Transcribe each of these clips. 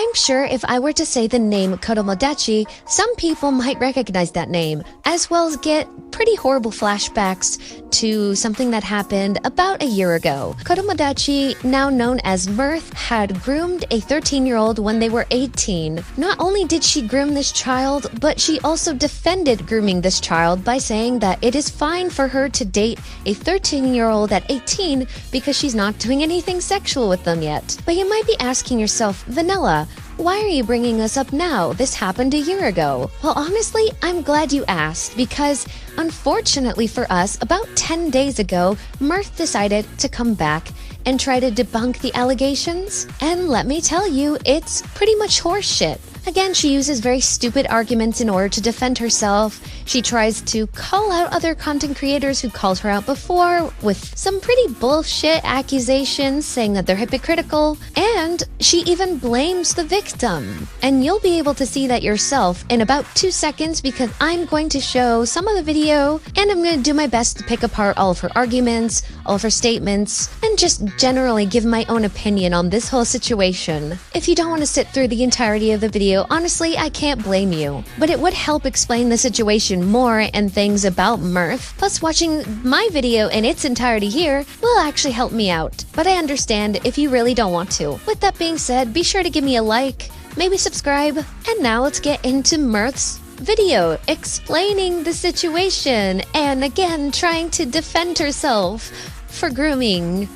I'm sure if I were to say the name Kodomodachi, some people might recognize that name, as well as get pretty horrible flashbacks to something that happened about a year ago. Kodomodachi, now known as Mirth, had groomed a 13-year-old when they were 18. Not only did she groom this child, but she also defended grooming this child by saying that it is fine for her to date a 13-year-old at 18 because she's not doing anything sexual with them yet. But you might be asking yourself, Vanilla, why are you bringing this up now? This happened a year ago. Well, honestly, I'm glad you asked because, unfortunately for us, about 10 days ago, Mirth decided to come back and try to debunk the allegations. And let me tell you, it's pretty much horseshit. Again, she uses very stupid arguments in order to defend herself. She tries to call out other content creators who called her out before with some pretty bullshit accusations saying that they're hypocritical, and she even blames the victim. And you'll be able to see that yourself in about 2 seconds because I'm going to show some of the video and I'm going to do my best to pick apart all of her arguments, all of her statements, and just generally give my own opinion on this whole situation. If you don't want to sit through the entirety of the video, honestly, I can't blame you. But it would help explain the situation more and things about Mirth. Plus, watching my video in its entirety here will actually help me out. But I understand if you really don't want to. With that being said, be sure to give me a like, maybe subscribe, and now let's get into Mirth's video explaining the situation and again trying to defend herself for grooming.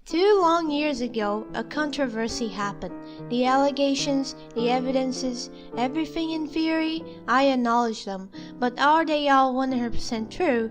2 long years ago, a controversy happened. The allegations, the evidences, everything in theory, I acknowledge them. But are they all 100% true?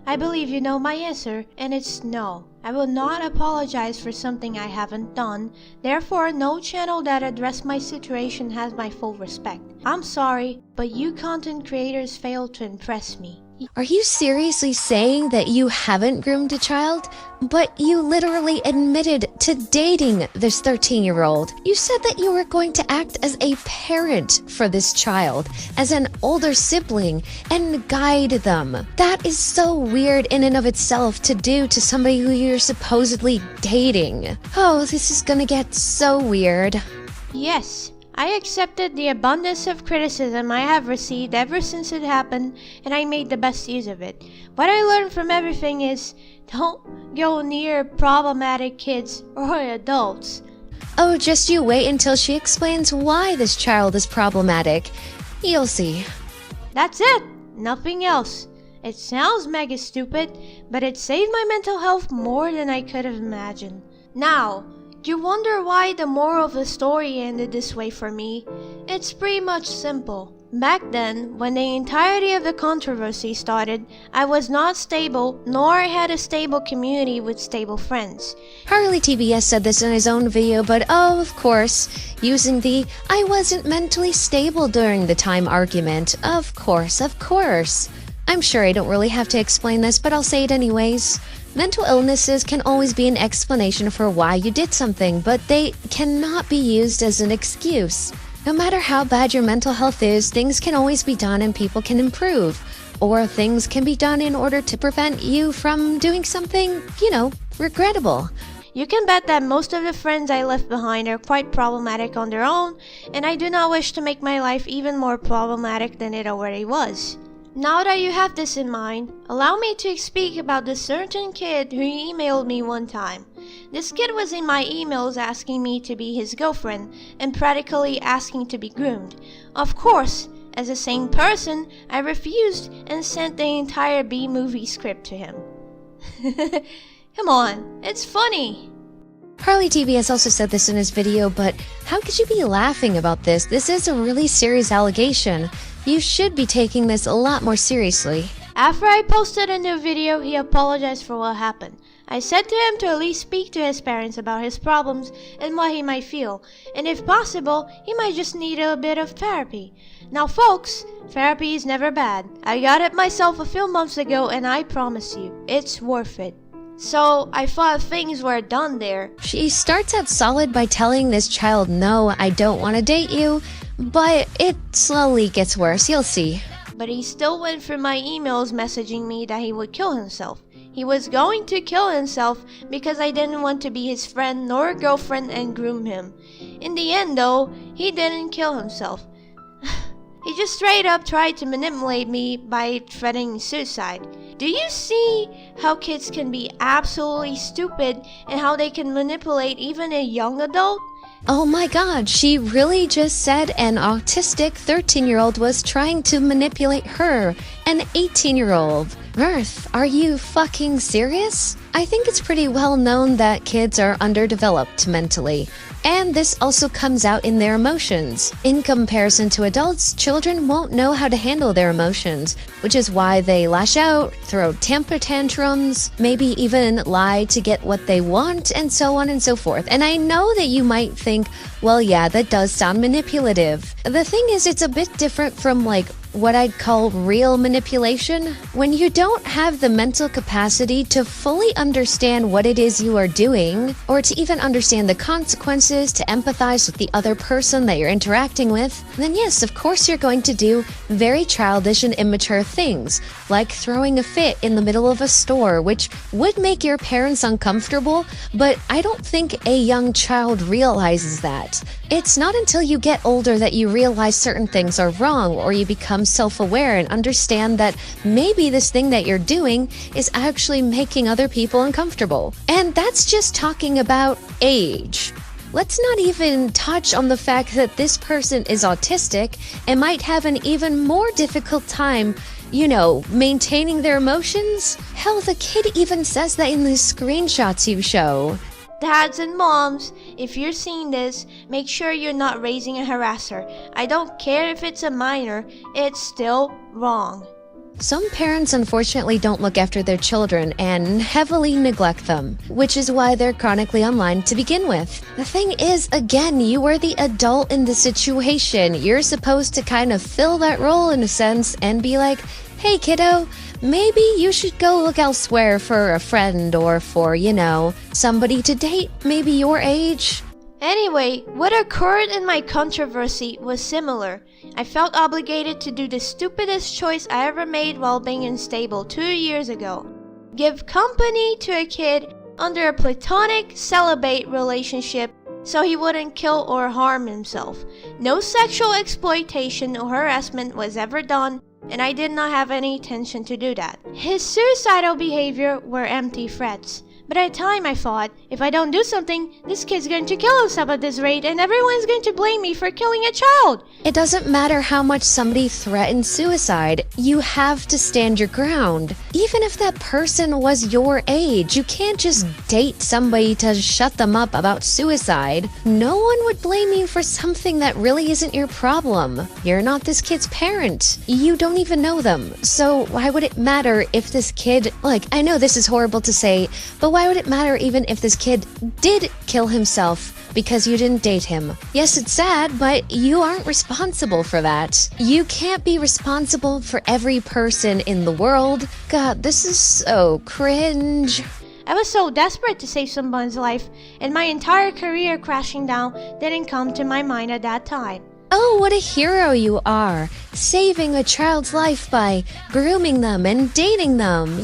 I believe you know my answer, and it's no. I will not apologize for something I haven't done. Therefore, no channel that addressed my situation has my full respect. I'm sorry, but you content creators failed to impress me. Are you seriously saying that you haven't groomed a child? But you literally admitted to dating this 13-year-old. You said that you were going to act as a parent for this child, as an older sibling, and guide them. That is so weird in and of itself to do to somebody who you're supposedly dating. Oh, this is gonna get so weird. Yes. I accepted the abundance of criticism I have received ever since it happened, and I made the best use of it. What I learned from everything is, don't go near problematic kids or adults. Oh, just you wait until she explains why this child is problematic. You'll see. That's it! Nothing else. It sounds mega stupid, but it saved my mental health more than I could have imagined. Now, you wonder why the moral of the story ended this way for me? It's pretty much simple. Back then, when the entirety of the controversy started, I was not stable, nor had a stable community with stable friends. Harley TBS said this in his own video, but oh, of course, using the "I wasn't mentally stable during the time" argument. Of course. I'm sure I don't really have to explain this, but I'll say it anyways. Mental illnesses can always be an explanation for why you did something, but they cannot be used as an excuse. No matter how bad your mental health is, things can always be done and people can improve. Or things can be done in order to prevent you from doing something, regrettable. You can bet that most of the friends I left behind are quite problematic on their own, and I do not wish to make my life even more problematic than it already was. Now that you have this in mind, allow me to speak about this certain kid who emailed me one time. This kid was in my emails asking me to be his girlfriend and practically asking to be groomed. Of course, as a sane person, I refused and sent the entire B-movie script to him. Come on, it's funny. Harley TBS also said this in his video, but how could you be laughing about this? This is a really serious allegation. You should be taking this a lot more seriously. After I posted a new video, he apologized for what happened. I said to him to at least speak to his parents about his problems and what he might feel, and if possible, he might just need a bit of therapy. Now folks, therapy is never bad. I got it myself a few months ago and I promise you, it's worth it. So I thought things were done there. She starts out solid by telling this child, "No, I don't want to date you," but it slowly gets worse, you'll see. But he still went through my emails messaging me that he would kill himself. He was going to kill himself because I didn't want to be his friend nor girlfriend and groom him. In the end though, he didn't kill himself. He just straight up tried to manipulate me by threatening suicide. Do you see how kids can be absolutely stupid and how they can manipulate even a young adult? Oh my god, she really just said an autistic 13-year-old was trying to manipulate her, an 18-year-old. Mirth, are you fucking serious? I think it's pretty well known that kids are underdeveloped mentally. And this also comes out in their emotions. In comparison to adults, children won't know how to handle their emotions, which is why they lash out, throw temper tantrums, maybe even lie to get what they want, and so on and so forth. And I know that you might think, well, yeah, that does sound manipulative. The thing is, it's a bit different from what I'd call real manipulation. When you don't have the mental capacity to fully understand what it is you are doing, or to even understand the consequences, to empathize with the other person that you're interacting with, then yes, of course you're going to do very childish and immature things, like throwing a fit in the middle of a store, which would make your parents uncomfortable, but I don't think a young child realizes that. It's not until you get older that you realize certain things are wrong, or you become self-aware and understand that maybe this thing that you're doing is actually making other people uncomfortable. And that's just talking about age. Let's not even touch on the fact that this person is autistic and might have an even more difficult time, maintaining their emotions. Hell, the kid even says that in the screenshots you show. Dads and moms, if you're seeing this, make sure you're not raising a harasser. I don't care if it's a minor, it's still wrong. Some parents unfortunately don't look after their children and heavily neglect them, which is why they're chronically online to begin with. The thing is, again, you are the adult in the situation. You're supposed to kind of fill that role in a sense and be like, hey kiddo, maybe you should go look elsewhere for a friend or for, somebody to date, maybe your age. Anyway, what occurred in my controversy was similar. I felt obligated to do the stupidest choice I ever made while being unstable 2 years ago. Give company to a kid under a platonic celibate relationship so he wouldn't kill or harm himself. No sexual exploitation or harassment was ever done, and I did not have any intention to do that. His suicidal behavior were empty threats. But at the time I thought, if I don't do something, this kid's going to kill himself at this rate and everyone's going to blame me for killing a child. It doesn't matter how much somebody threatens suicide, you have to stand your ground. Even if that person was your age, you can't just date somebody to shut them up about suicide. No one would blame you for something that really isn't your problem. You're not this kid's parent. You don't even know them. So why would it matter if this kid, I know this is horrible to say, but why would it matter even if this kid did kill himself because you didn't date him? Yes, it's sad, but you aren't responsible for that. You can't be responsible for every person in the world. God, this is so cringe. I was so desperate to save someone's life, and my entire career crashing down didn't come to my mind at that time. Oh, what a hero you are, saving a child's life by grooming them and dating them,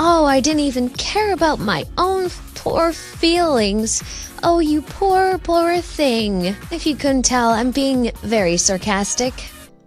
Oh, I didn't even care about my own poor feelings. Oh, you poor, poor thing. If you couldn't tell, I'm being very sarcastic.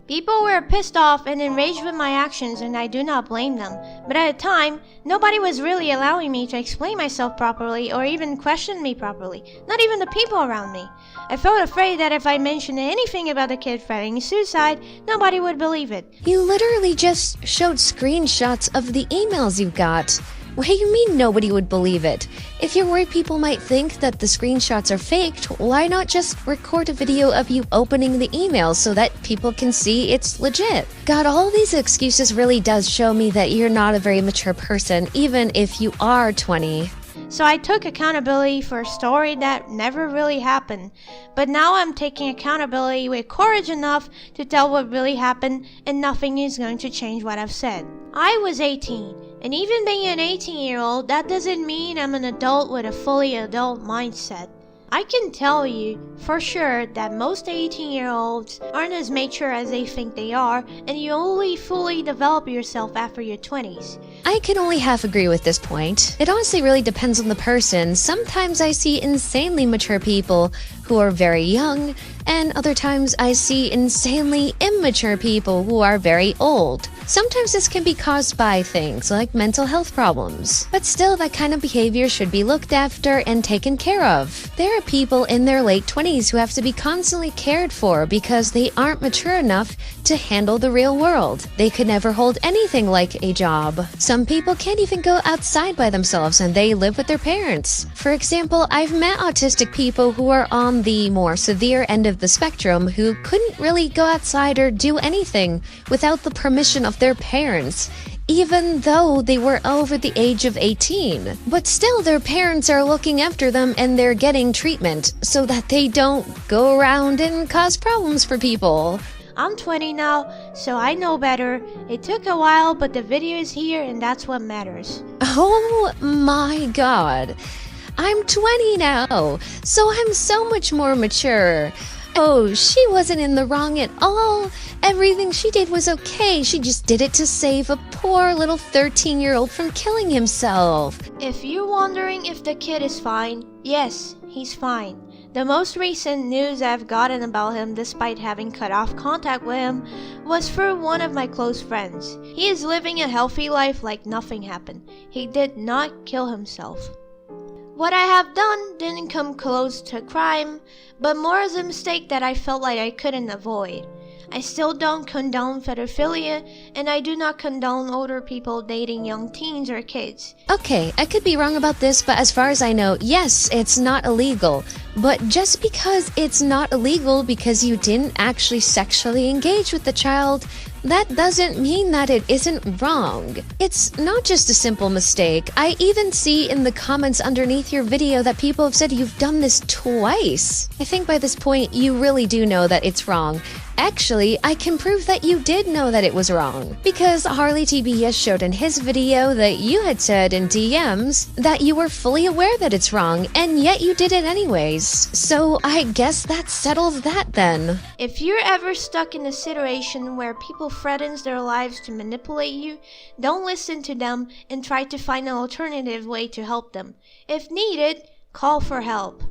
People were pissed off and enraged with my actions, and I do not blame them. But at the time, nobody was really allowing me to explain myself properly or even question me properly. Not even the people around me. I felt afraid that if I mentioned anything about the kid threatening suicide, nobody would believe it. You literally just showed screenshots of the emails you got. What do you mean nobody would believe it? If you're worried people might think that the screenshots are faked, why not just record a video of you opening the emails so that people can see it's legit? God, all these excuses really does show me that you're not a very mature person, even if you are 20. So I took accountability for a story that never really happened. But now I'm taking accountability with courage enough to tell what really happened, and nothing is going to change what I've said. I was 18, and even being an 18-year-old, that doesn't mean I'm an adult with a fully adult mindset. I can tell you for sure that most 18-year-olds aren't as mature as they think they are, and you only fully develop yourself after your 20s. I can only half agree with this point. It honestly really depends on the person. Sometimes I see insanely mature people who are very young, and other times I see insanely immature people who are very old. Sometimes this can be caused by things like mental health problems, but still that kind of behavior should be looked after and taken care of. There are people in their late 20s who have to be constantly cared for because they aren't mature enough to handle the real world. They could never hold anything like a job. Some people can't even go outside by themselves and they live with their parents. For example, I've met autistic people who are on the more severe end of the spectrum who couldn't really go outside or do anything without the permission of their parents, even though they were over the age of 18. But still, their parents are looking after them and they're getting treatment so that they don't go around and cause problems for people. I'm 20 now, so I know better. It took a while, but the video is here and that's what matters. Oh my god. I'm 20 now, so I'm so much more mature. Oh, she wasn't in the wrong at all. Everything she did was okay. She just did it to save a poor little 13-year-old from killing himself. If you're wondering if the kid is fine, yes, he's fine. The most recent news I've gotten about him, despite having cut off contact with him, was through one of my close friends. He is living a healthy life like nothing happened. He did not kill himself. What I have done didn't come close to a crime, but more as a mistake that I felt like I couldn't avoid. I still don't condone pedophilia, and I do not condone older people dating young teens or kids. Okay, I could be wrong about this, but as far as I know, yes, it's not illegal. But just because it's not illegal because you didn't actually sexually engage with the child, that doesn't mean that it isn't wrong. It's not just a simple mistake. I even see in the comments underneath your video that people have said you've done this twice. I think by this point you really do know that it's wrong. Actually, I can prove that you did know that it was wrong, because Harley TBS showed in his video that you had said in DMs that you were fully aware that it's wrong, and yet you did it anyways. So I guess that settles that then. If you're ever stuck in a situation where people threatens their lives to manipulate you, don't listen to them and try to find an alternative way to help them. If needed, call for help.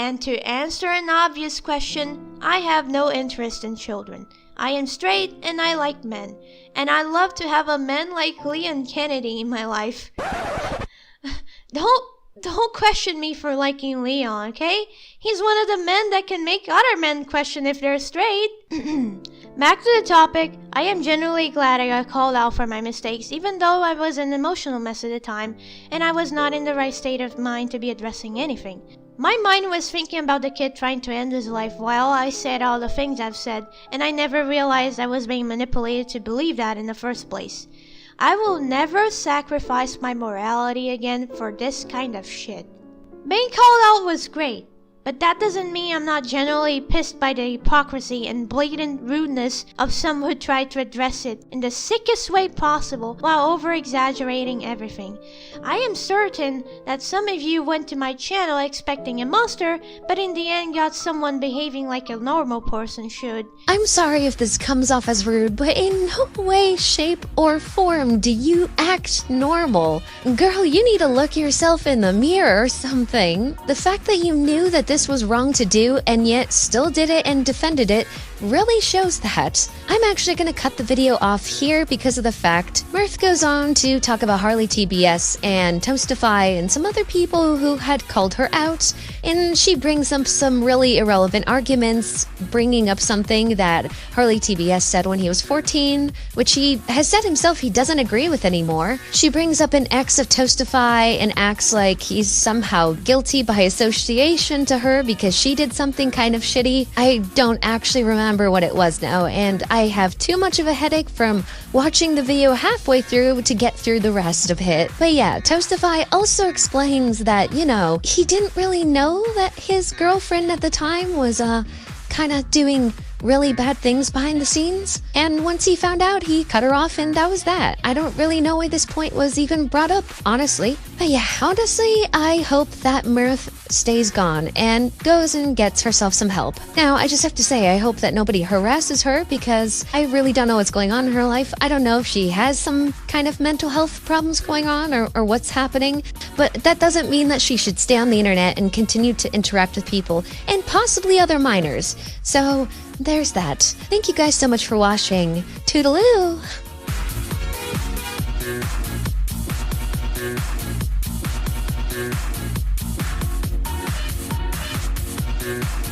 And to answer an obvious question, I have no interest in children. I am straight and I like men. And I love to have a man like Leon Kennedy in my life. Don't question me for liking Leon, okay? He's one of the men that can make other men question if they're straight. Back to the topic, I am genuinely glad I got called out for my mistakes, even though I was an emotional mess at the time, and I was not in the right state of mind to be addressing anything. My mind was thinking about the kid trying to end his life while I said all the things I've said, and I never realized I was being manipulated to believe that in the first place. I will never sacrifice my morality again for this kind of shit. Being called out was great, but that doesn't mean I'm not genuinely pissed by the hypocrisy and blatant rudeness of some who tried to address it in the sickest way possible while over-exaggerating everything. I am certain that some of you went to my channel expecting a monster, but in the end got someone behaving like a normal person should. I'm sorry if this comes off as rude, but in no way, shape, or form do you act normal. Girl, you need to look yourself in the mirror or something. The fact that you knew that this was wrong to do and yet still did it and defended it really shows that. I'm actually going to cut the video off here because of the fact Mirth goes on to talk about Harley TBS and Toastify and some other people who had called her out, and she brings up some really irrelevant arguments, bringing up something that Harley TBS said when he was 14, which he has said himself he doesn't agree with anymore. She brings up an ex of Toastify and acts like he's somehow guilty by association to her because she did something kind of shitty. I don't actually remember what it was now, and I have too much of a headache from watching the video halfway through to get through the rest of it. But yeah, Toastify also explains that, you know, he didn't really know that his girlfriend at the time was kind of doing really bad things behind the scenes. And once he found out, he cut her off, and that was that. I don't really know why this point was even brought up, honestly. But yeah, honestly, I hope that Mirth stays gone and goes and gets herself some help. Now, I just have to say, I hope that nobody harasses her, because I really don't know what's going on in her life. I don't know if she has some kind of mental health problems going on or what's happening, but that doesn't mean that she should stay on the internet and continue to interact with people and possibly other minors. So there's that. Thank you guys so much for watching. Toodaloo! Yeah.